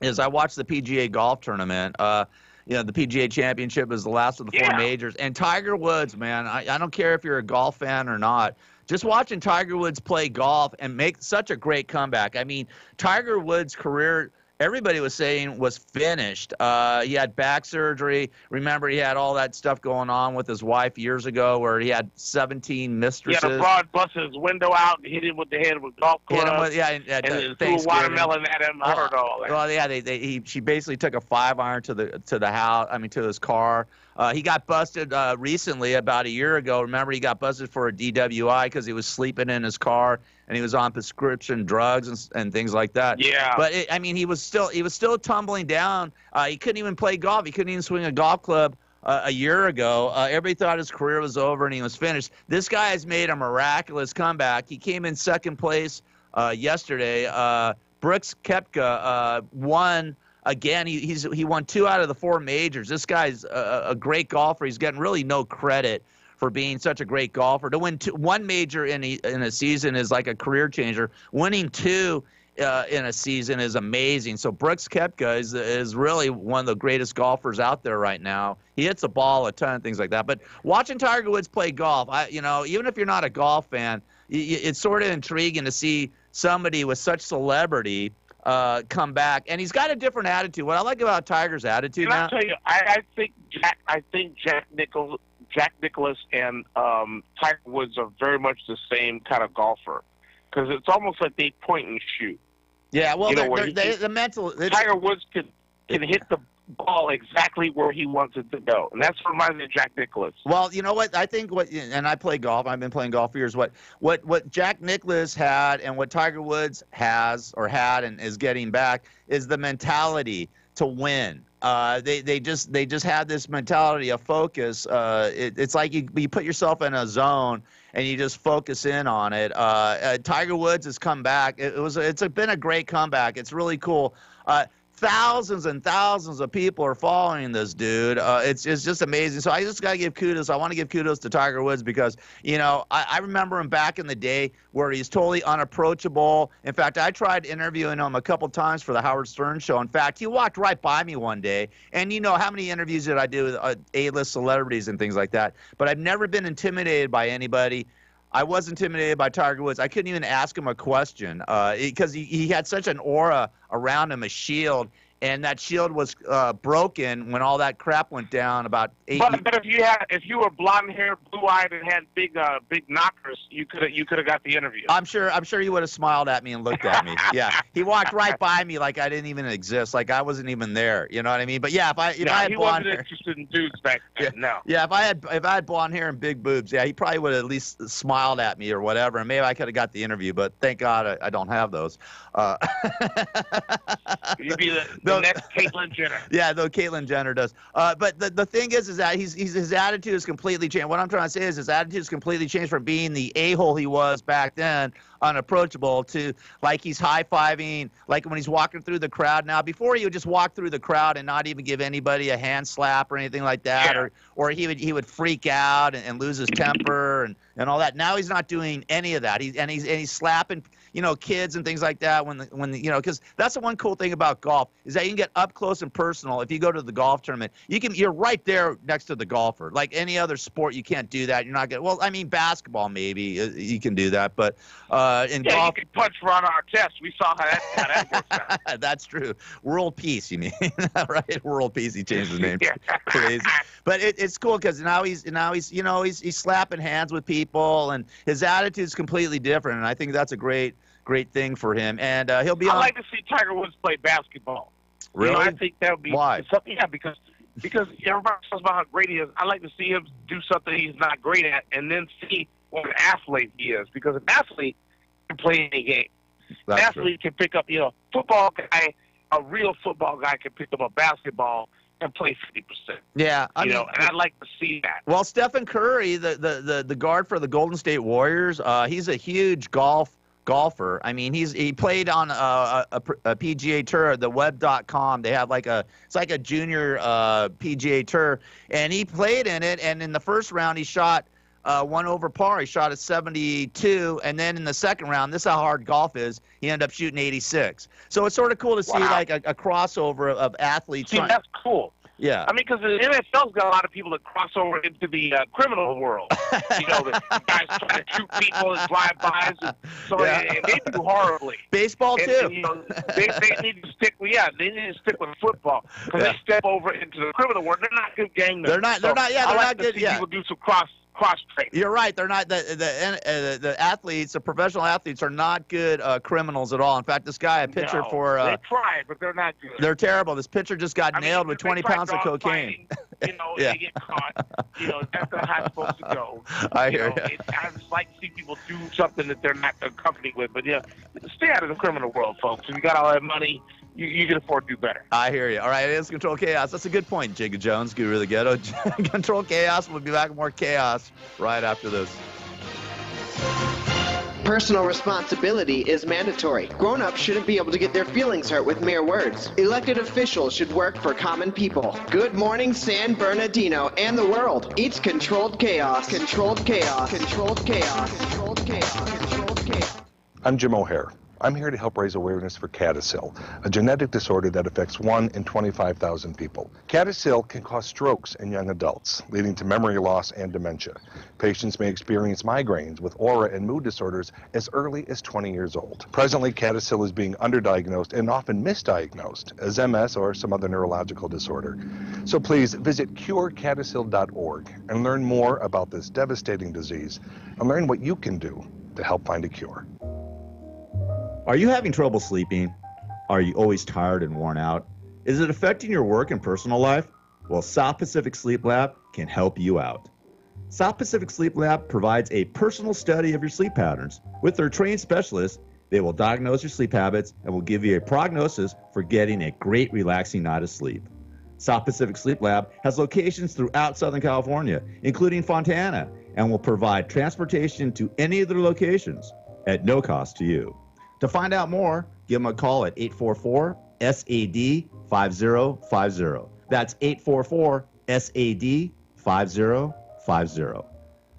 is I watched the PGA golf tournament. The PGA Championship is the last of the four majors. And Tiger Woods, man, I don't care if you're a golf fan or not. Just watching Tiger Woods play golf and make such a great comeback. I mean, Tiger Woods' career, everybody was saying, was finished. He had back surgery. Remember, he had all that stuff going on with his wife years ago where he had 17 mistresses. He had a broad busted his window out and hit him with the head with golf clubs. And threw a watermelon at him. I heard all that. Well, yeah, she basically took a 5-iron to the house. I mean, to his car. He got busted recently, about a year ago. Remember, he got busted for a DWI because he was sleeping in his car and he was on prescription drugs and things like that. Yeah. But he was still tumbling down. He couldn't even play golf. He couldn't even swing a golf club a year ago. Everybody thought his career was over and he was finished. This guy has made a miraculous comeback. He came in second place yesterday. Brooks Koepka won. Again, he won 2 out of the 4 majors. This guy's a great golfer. He's getting really no credit for being such a great golfer. To win 1 major in a season is like a career changer. Winning 2 in a season is amazing. So Brooks Koepka is really one of the greatest golfers out there right now. He hits the ball a ton, things like that. But watching Tiger Woods play golf, even if you're not a golf fan, it's sort of intriguing to see somebody with such celebrity come back, and he's got a different attitude. What I like about Tiger's attitude now, I'll tell you, I think Jack Nicklaus and Tiger Woods are very much the same kind of golfer, because it's almost like they point and shoot. Yeah, well, the mental. Tiger Woods can hit the ball exactly where he wants it to go, and that's what reminds me of Jack Nicklaus. Well, you know what? I think and I play golf. I've been playing golf for years. What Jack Nicklaus had and what Tiger Woods has or had and is getting back is the mentality to win. They just had this mentality of focus. It's like you put yourself in a zone and you just focus in on it. Tiger Woods has come back. It's been a great comeback. It's really cool. Thousands and thousands of people are following this dude. It's just amazing. So I just got to give kudos. I want to give kudos to Tiger Woods because, I remember him back in the day where he's totally unapproachable. In fact, I tried interviewing him a couple times for the Howard Stern show. In fact, he walked right by me one day. And how many interviews did I do with A-list celebrities and things like that? But I've never been intimidated by anybody. I was intimidated by Tiger Woods. I couldn't even ask him a question because he had such an aura around him, a shield, and that shield was broken when all that crap went down about 8 years. But if you were blonde hair, blue eyed, and had big knockers, you could have got the interview. I'm sure he would have smiled at me and looked at me. Yeah, he walked right by me like I didn't even exist, like I wasn't even there. You know what I mean? But yeah, if I had he blonde wasn't hair, interested in dudes back then. No. Yeah, if I had blonde hair and big boobs, yeah, he probably would have at least smiled at me or whatever, and maybe I could have got the interview. But thank God I don't have those. You'd be the next Caitlyn Jenner. Yeah, though Caitlyn Jenner does. But the thing is that his attitude has completely changed. What I'm trying to say is his attitude has completely changed from being the a-hole he was back then, unapproachable, to like he's high-fiving, like when he's walking through the crowd now. Before he would just walk through the crowd and not even give anybody a hand slap or anything like that, or he would freak out and lose his temper and all that. Now he's not doing any of that. He's slapping kids and things like that when because that's the one cool thing about golf is that you can get up close and personal. If you go to the golf tournament, you're right there next to the golfer. Like any other sport, you can't do that. You're not gonna. Well, I mean, basketball maybe you can do that, but in golf, you can punch Ron Artest. We saw how that works out. That's true. World Peace, you mean? Right? World Peace. He changed his name. Crazy, but it's cool because now he's slapping hands with people and his attitude's completely different, and I think that's a great thing for him, and he'll be. I like to see Tiger Woods play basketball. Really? I think that would be something. Yeah, because everybody talks about how great he is. I like to see him do something he's not great at, and then see what an athlete he is. Because an athlete can play any game. An athlete can pick up, football guy. A real football guy can pick up a basketball and play 50%. Yeah, I mean, and I'd like to see that. Well, Stephen Curry, the guard for the Golden State Warriors, he's a huge golfer. I mean, he played on a PGA Tour, the web.com. They have it's like a junior PGA Tour, and he played in it. And in the first round, he shot 1 over par. He shot at 72, and then in the second round, this is how hard golf is. He ended up shooting 86. So it's sort of cool to see like a crossover of athletes. See, that's cool. Yeah. I mean, because the NFL's got a lot of people that cross over into the criminal world. The guys trying to shoot people and drive-bys. So they do horribly. Baseball, too. They need to stick with, they need to stick with football. Because they step over into the criminal world. They're not good gang members. They're not good. People do some cross training. You're right. They're not the athletes. The professional athletes are not good criminals at all. In fact, this guy, a pitcher for they tried, but they're not good. They're terrible. This pitcher just got nailed with 20 pounds of cocaine. Fighting, they get caught. That's not how it's supposed to go. I hear you. I just like to see people do something that they're not accompanied with. But stay out of the criminal world, folks. If you got all that money, you can afford to do better. I hear you. All right, it is Control Chaos. That's a good point, Jigga Jones, Guru of the Ghetto. Control Chaos. We'll be back with more chaos right after this. Personal responsibility is mandatory. Grown-ups shouldn't be able to get their feelings hurt with mere words. Elected officials should work for common people. Good morning, San Bernardino and the world. It's Controlled Chaos. Controlled Chaos. Controlled Chaos. Controlled Chaos. Controlled Chaos. I'm Jim O'Hare. I'm here to help raise awareness for CADASIL, a genetic disorder that affects 1 in 25,000 people. CADASIL can cause strokes in young adults, leading to memory loss and dementia. Patients may experience migraines with aura and mood disorders as early as 20 years old. Presently, CADASIL is being underdiagnosed and often misdiagnosed as MS or some other neurological disorder. So please visit curecadasil.org and learn more about this devastating disease and learn what you can do to help find a cure. Are you having trouble sleeping? Are you always tired and worn out? Is it affecting your work and personal life? Well, South Pacific Sleep Lab can help you out. South Pacific Sleep Lab provides a personal study of your sleep patterns. With their trained specialists, they will diagnose your sleep habits and will give you a prognosis for getting a great relaxing night of sleep. South Pacific Sleep Lab has locations throughout Southern California, including Fontana, and will provide transportation to any of their locations at no cost to you. To find out more, give them a call at 844-SAD-5050. That's 844-SAD-5050.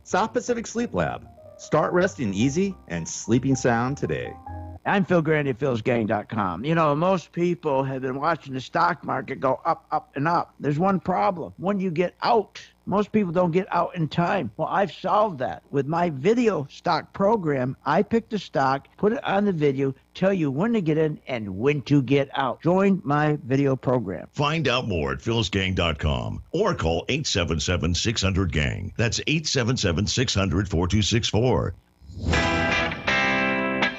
South Pacific Sleep Lab. Start resting easy and sleeping sound today. I'm Phil Grandy at philsgang.com. Most people have been watching the stock market go up, up, and up. There's one problem. When you get out, most people don't get out in time. Well, I've solved that. With my video stock program, I pick the stock, put it on the video, tell you when to get in and when to get out. Join my video program. Find out more at philsgang.com or call 877-600-GANG. That's 877-600-4264.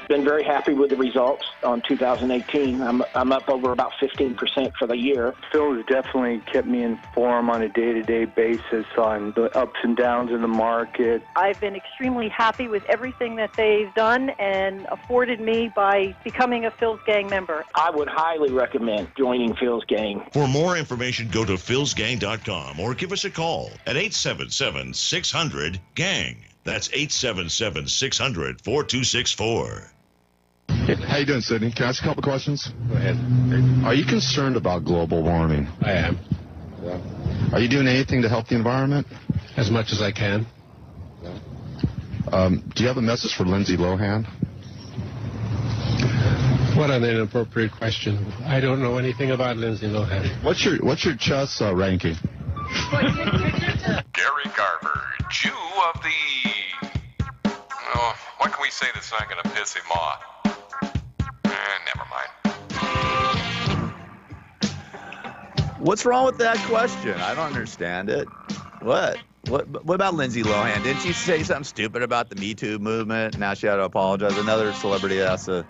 Been very happy with the results on 2018. I'm up over about 15% for the year. Phil has definitely kept me informed on a day-to-day basis on the ups and downs in the market. I've been extremely happy with everything that they've done and afforded me by becoming a Phil's Gang member. I would highly recommend joining Phil's Gang. For more information, go to philsgang.com or give us a call at 877-600-GANG. That's 877-600-4264. How you doing, Sidney? Can I ask a couple questions? Go ahead. Are you concerned about global warming? I am. Yeah. Are you doing anything to help the environment? As much as I can. Yeah. Do you have a message for Lindsay Lohan? What an inappropriate question. I don't know anything about Lindsay Lohan. What's your chess ranking? Gary Garver, Jew of the... Oh, what can we say that's not going to piss him off? Never mind. What's wrong with that question? I don't understand it. What about Lindsay Lohan? Didn't she say something stupid about the Me Too movement? Now she had to apologize. Another celebrity has to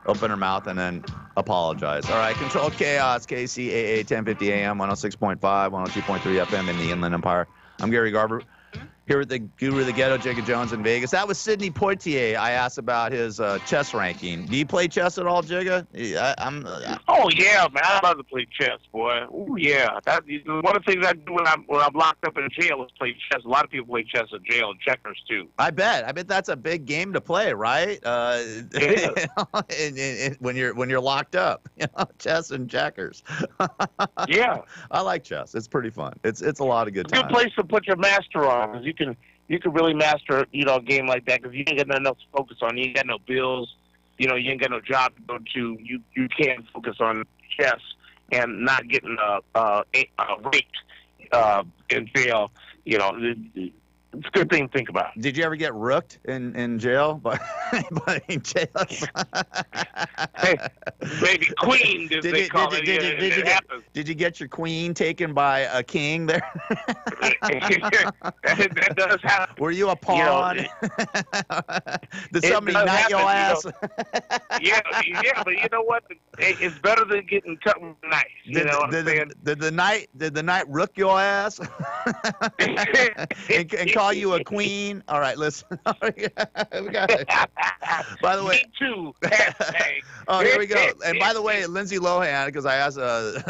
open her mouth and then apologize. All right, Control Chaos, KCAA 1050 AM, 106.5, 102.3 FM in the Inland Empire. I'm Gary Garver. Here with the guru of the ghetto, Jacob Jones in Vegas. That was Sidney Poitier. I asked about his chess ranking. Do you play chess at all, Jigga? Oh yeah, man! I love to play chess, boy. Oh yeah, that's one of the things I do when I'm locked up in jail is play chess. A lot of people play chess in jail and checkers too. I bet that's a big game to play, right? When you're locked up, chess and checkers. Yeah, I like chess. It's pretty fun. It's a lot of good time. Good place to put your master on, because you can really master a game like that, because you ain't got nothing else to focus on. You ain't got no bills. You ain't got no job to go to. You can focus on chess and not getting raped in jail. It's a good thing to think about. Did you ever get rooked in jail? In jail? Hey, maybe queen, as they call it. Did you get your queen taken by a king there? That does happen. Were you a pawn? Did somebody knight your ass? Yeah, but you know what? It's better than getting cut with a knife. Did the knight rook your ass? and call you a queen? All right, listen. We got it. By the way, me too. Oh, here we go. And by the way, Lindsay Lohan, because I asked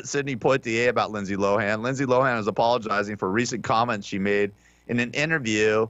Sidney Poitier about Lindsay Lohan. Lindsay Lohan is apologizing for recent comments she made in an interview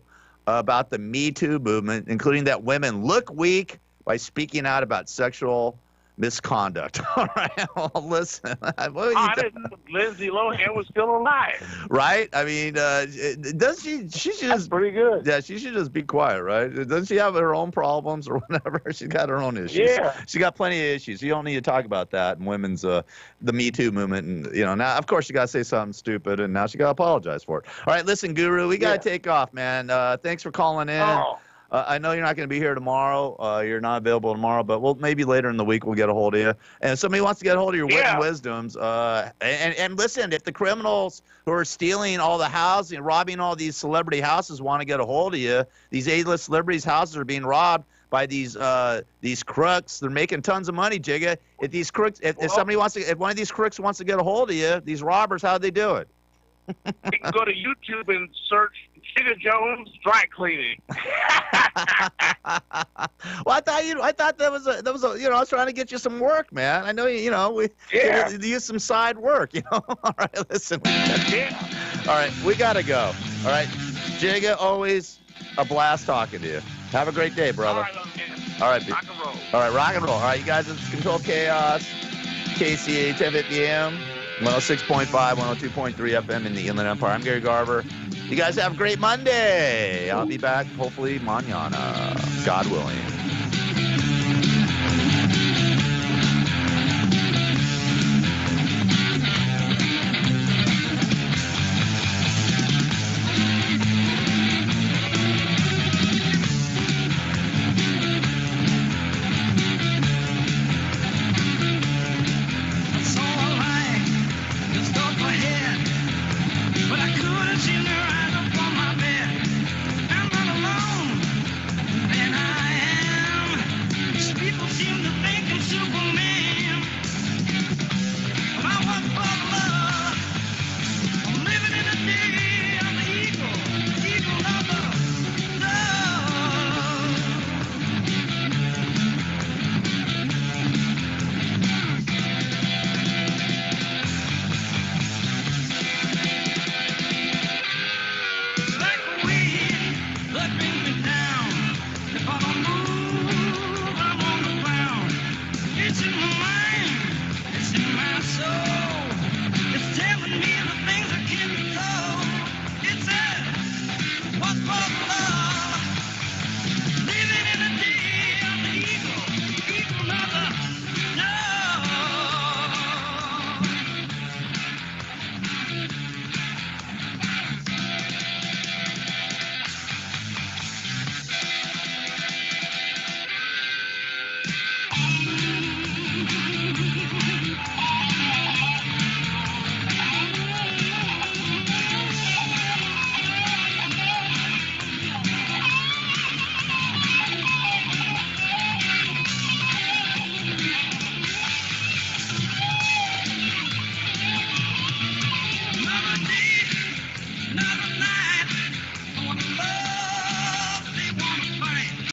about the Me Too movement, including that women look weak by speaking out about sexual misconduct. All right, well, listen. I didn't know Lindsay Lohan was still alive. Right? I mean, does she should just pretty good. Yeah, she should just be quiet, right? Doesn't she have her own problems or whatever? She's got her own issues. Yeah. She got plenty of issues. You don't need to talk about that in women's the Me Too movement, and now of course she got to say something stupid, and now she got to apologize for it. All right, listen, Guru, we got to take off, man. Thanks for calling in. Oh. I know you're not going to be here tomorrow. You're not available tomorrow, but maybe later in the week we'll get a hold of you. And if somebody wants to get a hold of your wit and wisdoms, and listen, if the criminals who are stealing all the housing, robbing all these celebrity houses want to get a hold of you, these A-list celebrities' houses are being robbed by these crooks. They're making tons of money, Jigga. If these crooks, if one of these crooks wants to get a hold of you, these robbers, how'd they do it? You can go to YouTube and search Jigga Jones dry cleaning. Well, I thought that was a I was trying to get you some work, man. I know we use some side work, All right, listen. All right, we gotta go. All right, Jigga, always a blast talking to you. Have a great day, brother. All right, rock and roll. All right, rock and roll. All right, you guys, it's Control Chaos, KCAA 1050 AM. 106.5, 102.3 FM in the Inland Empire. I'm Gary Garver. You guys have a great Monday. I'll be back hopefully mañana, God willing.